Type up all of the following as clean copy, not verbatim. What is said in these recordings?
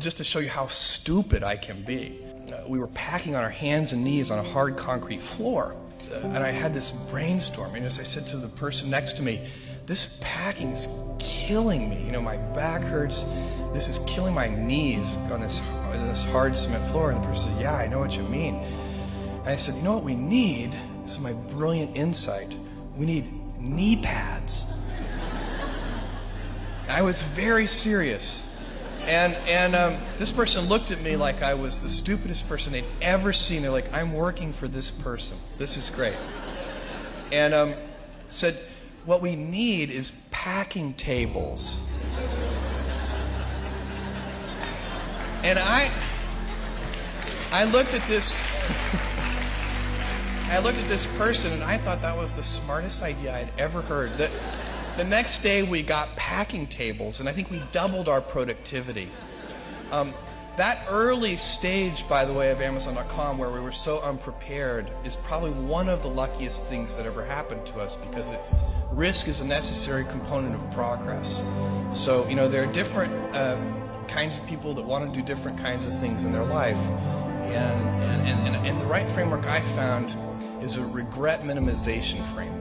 just to show you how stupid I can be. We were packing on our hands and knees on a hard concrete floor. And I had this brainstorm. And as I said to the person next to me, this packing is killing me. My back hurts. This is killing my knees on this hard cement floor. And the person said, yeah, I know what you mean. And I said, you know what we need? This is my brilliant insight. We need knee pads. I was very serious. And this person looked at me like I was the stupidest person they'd ever seen. They're like, I'm working for this person. This is great. And said, what we need is packing tables. And I looked at this person and I thought that was the smartest idea I'd ever heard. The next day we got packing tables, and I think we doubled our productivity. That early stage, by the way, of Amazon.com, where we were so unprepared, is probably one of the luckiest things that ever happened to us, because risk is a necessary component of progress. So, there are different kinds of people that want to do different kinds of things in their life. And the right framework I found is a regret minimization framework.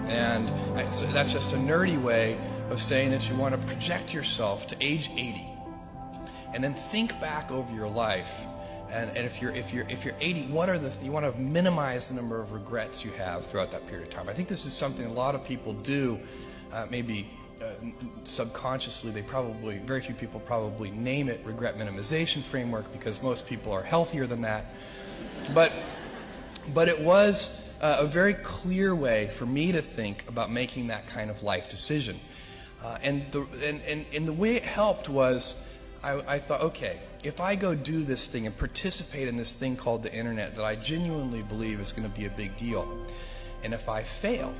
And so that's just a nerdy way of saying that you want to project yourself to age 80, and then think back over your life. And if you're 80, you want to minimize the number of regrets you have throughout that period of time. I think this is something a lot of people do, maybe subconsciously. Very few people probably name it regret minimization framework, because most people are healthier than that. But it was a very clear way for me to think about making that kind of life decision. And the way it helped was, I thought, okay, if I go do this thing and participate in this thing called the internet that I genuinely believe is going to be a big deal, and if I fail,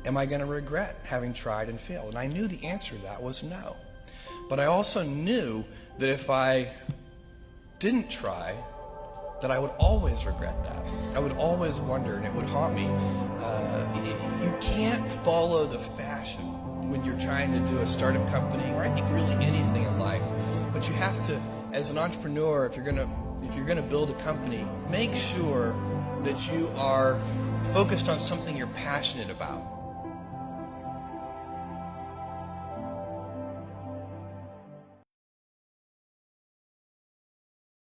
am I going to regret having tried and failed? And I knew the answer to that was no. But I also knew that if I didn't try, that I would always regret that. I would always wonder, and it would haunt me. You can't follow the fashion when you're trying to do a startup company, or I think really anything in life. But you have to, as an entrepreneur, if you're gonna build a company, make sure that you are focused on something you're passionate about.